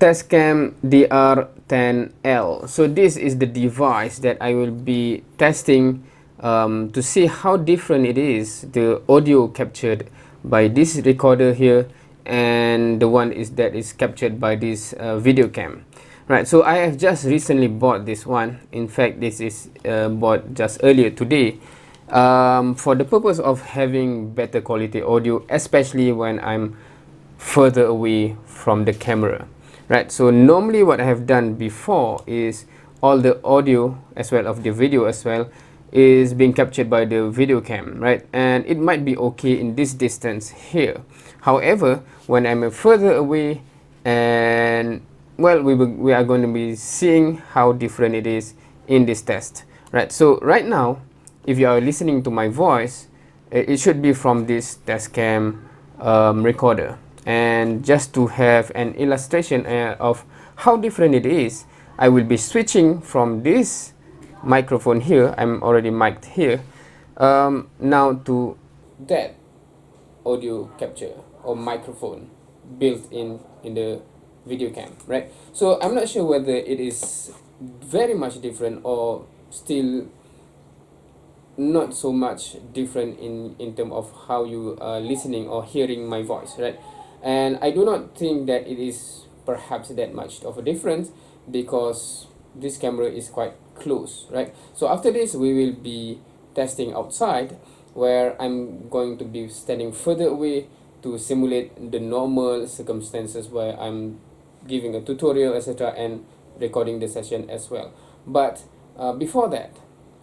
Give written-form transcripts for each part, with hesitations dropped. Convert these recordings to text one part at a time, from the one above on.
TASCAM DR-10L. So this is the device that I will be testing to see how different it is, the audio captured by this recorder here and the one that is captured by this video cam. Right, so I have just recently bought this one. In fact, this is bought just earlier today for the purpose of having better quality audio, especially when I'm further away from the camera. Right, so normally what I have done before is all the audio as well of the video as well is being captured by the video cam, right? And it might be okay in this distance here. However, when I'm further away, and well, we are going to be seeing how different it is in this test, right? So right now, if you are listening to my voice, it should be from this TASCAM recorder. And just to have an illustration of how different it is, I will be switching from this microphone here, I'm already mic'd here, now to that audio capture or microphone built in the video cam, right? So I'm not sure whether it is very much different or still not so much different in terms of how you are listening or hearing my voice, right? And I do not think that it is perhaps that much of a difference because this camera is quite close, right? So after this, we will be testing outside where I'm going to be standing further away to simulate the normal circumstances where I'm giving a tutorial, etc., and recording the session as well. But before that,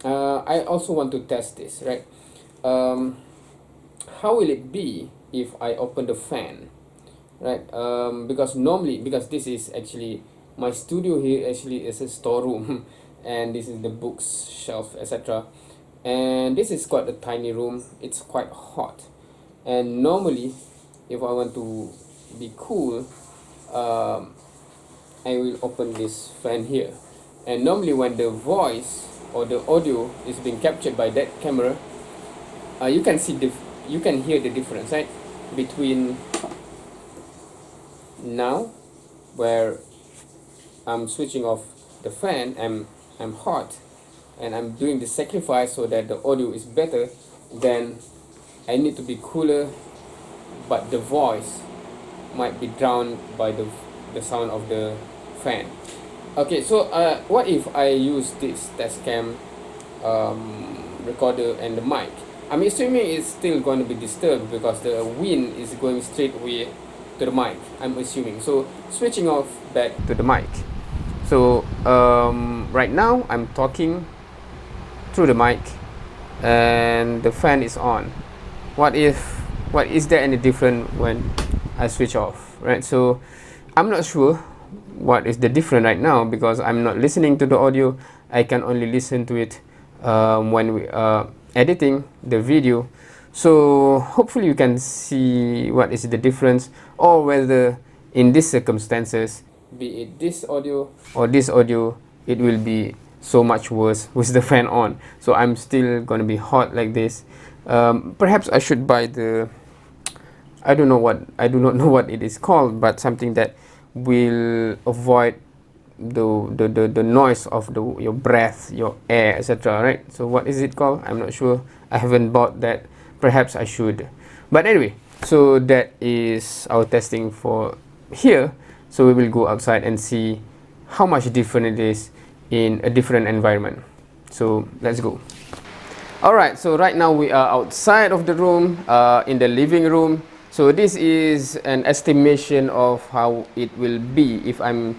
I also want to test this, right? How will it be if I open the fan, right? Because normally, because this is actually my studio here, actually is a storeroom and this is the books shelf, etc., and this is quite a tiny room. It's quite hot, and normally if I want to be cool, I will open this fan here, and normally when the voice or the audio is being captured by that camera, you can see you can hear the difference, right, between now where I'm switching off the fan, I'm hot and I'm doing the sacrifice so that the audio is better, then I need to be cooler, but the voice might be drowned by the sound of the fan. Okay, so what if I use this TASCAM recorder and the mic? I'm assuming it's still going to be disturbed because the wind is going straight away to the mic, I'm assuming. So switching off back to the mic. So right now I'm talking through the mic and the fan is on. What is there any different when I switch off, right? So I'm not sure what is the difference right now because I'm not listening to the audio. I can only listen to it when we are editing the video. So hopefully you can see what is the difference, or whether in these circumstances, be it this audio or this audio, it will be so much worse with the fan on. So I'm still gonna be hot like this. Perhaps I should buy the, I do not know what it is called, but something that will avoid the noise of your breath, your air, etc., right? So what is it called? I'm not sure. I haven't bought that. Perhaps I should. But anyway, so that is our testing for here. So we will go outside and see how much different it is in a different environment. So let's go. Alright, so right now we are outside of the room, in the living room. So this is an estimation of how it will be if I'm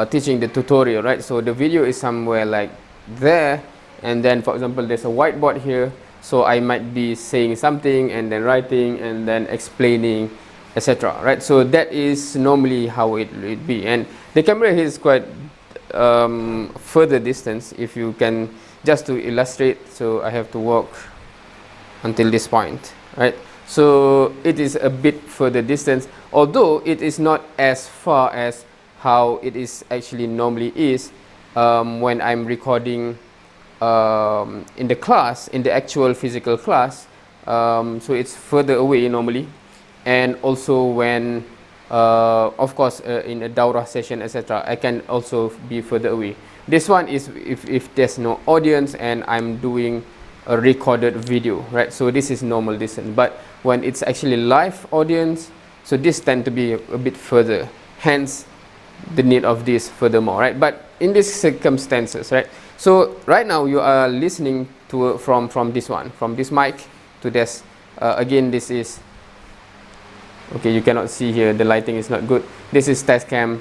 teaching the tutorial, right? So the video is somewhere like there, and then for example there's a whiteboard here, so I might be saying something and then writing and then explaining, etc., right? So that is normally how it would be, and the camera here is quite further distance, if you can, just to illustrate. So I have to walk until this point, right? So it is a bit further distance, although it is not as far as how it is actually normally is when I'm recording in the class, in the actual physical class. So it's further away normally, and also when Of course, in a daurah session, etc., I can also be further away. This one is if there's no audience and I'm doing a recorded video, right? So this is normal distance. But when it's actually live audience, so this tend to be a bit further. Hence, the need of this furthermore, right? But in these circumstances, right? So right now you are listening to from this one, from this mic to this. Again, this is okay. You cannot see here. The lighting is not good. This is TASCAM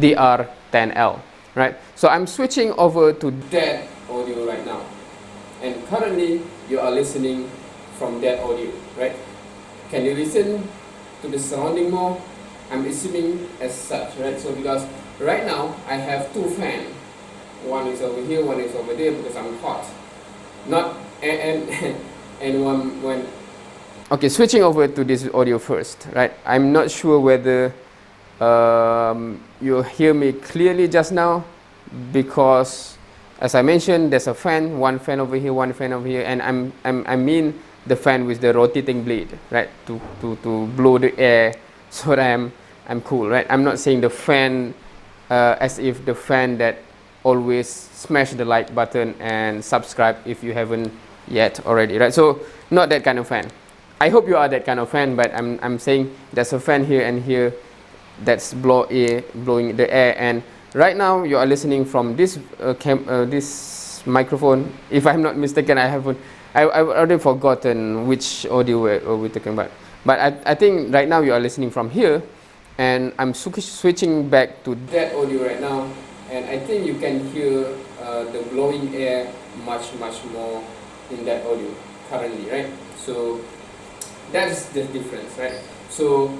DR-10L, right? So I'm switching over to that audio right now, and currently you are listening from that audio, right? Can you listen to the surrounding more? I'm assuming as such, right? So because right now I have two fans. One is over here, one is over there because I'm hot. Not and when okay, switching over to this audio first, right? I'm not sure whether you hear me clearly just now, because as I mentioned, there's a fan, one fan over here, one fan over here, and I mean the fan with the rotating blade, right? To blow the air so that I'm cool, right? I'm not saying the fan as if the fan that always smash the like button and subscribe if you haven't yet already, right? So not that kind of fan. I hope you are that kind of fan, but I'm saying there's a fan here and here that's blowing the air, and right now you are listening from this this microphone. If I'm not mistaken, I've already forgotten which audio we're talking about, but I think right now you are listening from here, and I'm switching back to that audio right now, and I think you can hear the blowing air much more in that audio currently, right? So that's the difference, right? So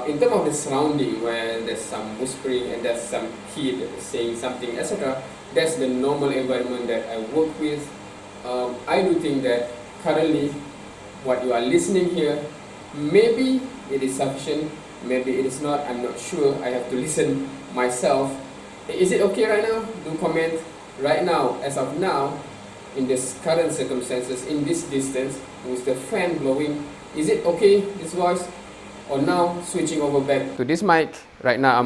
in terms of the surrounding, where there's some whispering and there's some kid saying something, etc., that's the normal environment that I work with. I do think that currently what you are listening here, maybe it is sufficient, maybe it is not, I'm not sure. I have to listen myself. Is it okay right now? Do comment right now, as of now, in this current circumstances, in this distance, with the fan blowing. Is it okay, this voice? Or now switching over back to this mic right now,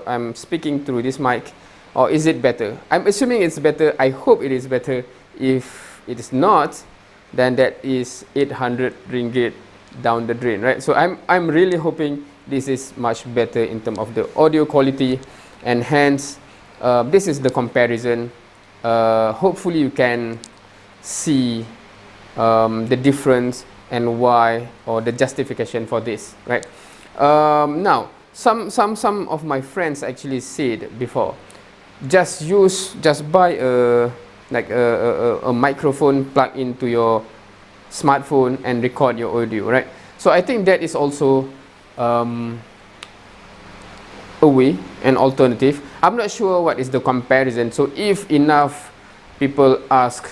I'm speaking through this mic, or is it better? I'm assuming it's better. I hope it is better. If it is not, then that is 800 ringgit down the drain, right? So I'm really hoping this is much better in terms of the audio quality, and hence this is the comparison. Hopefully you can see the difference and why, or the justification for this, right? Now, some of my friends actually said before, just buy a microphone, plug into your smartphone and record your audio, right? So I think that is also a way, an alternative. I'm not sure what is the comparison. So if enough people ask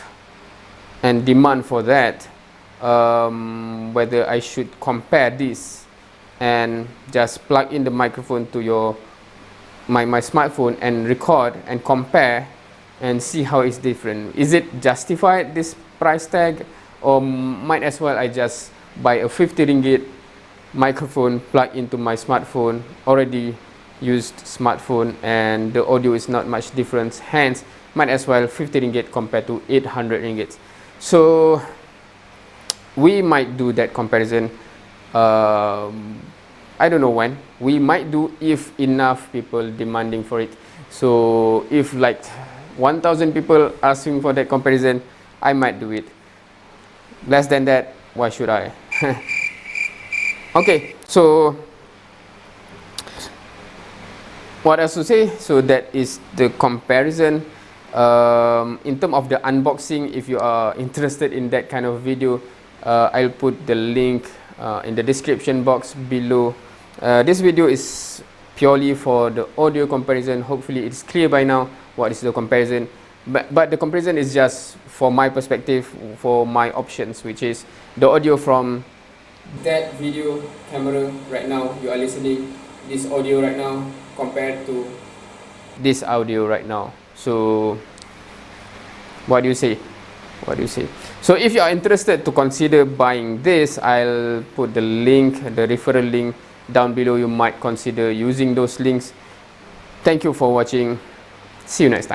and demand for that, whether I should compare this and just plug in the microphone to my smartphone and record and compare and see how it's different. Is it justified, this price tag, or might as well I just buy a 50 ringgit microphone, plug into my smartphone, already used smartphone, and the audio is not much difference, hence might as well 50 ringgit compared to 800 ringgit. So we might do that comparison. I don't know when. We might do if enough people demanding for it. So if like 1,000 people asking for that comparison, I might do it. Less than that, why should I? Okay, so what else to say? So that is the comparison. In terms of the unboxing, if you are interested in that kind of video, I'll put the link in the description box below. This video is purely for the audio comparison. Hopefully it's clear by now what is the comparison, but the comparison is just for my perspective, for my options, which is the audio from that video camera right now you are listening, this audio right now, compared to this audio right now. So what do you say? What do you say? So if you are interested to consider buying this, I'll put the link, the referral link down below, you might consider using those links. Thank you for watching. See you next time.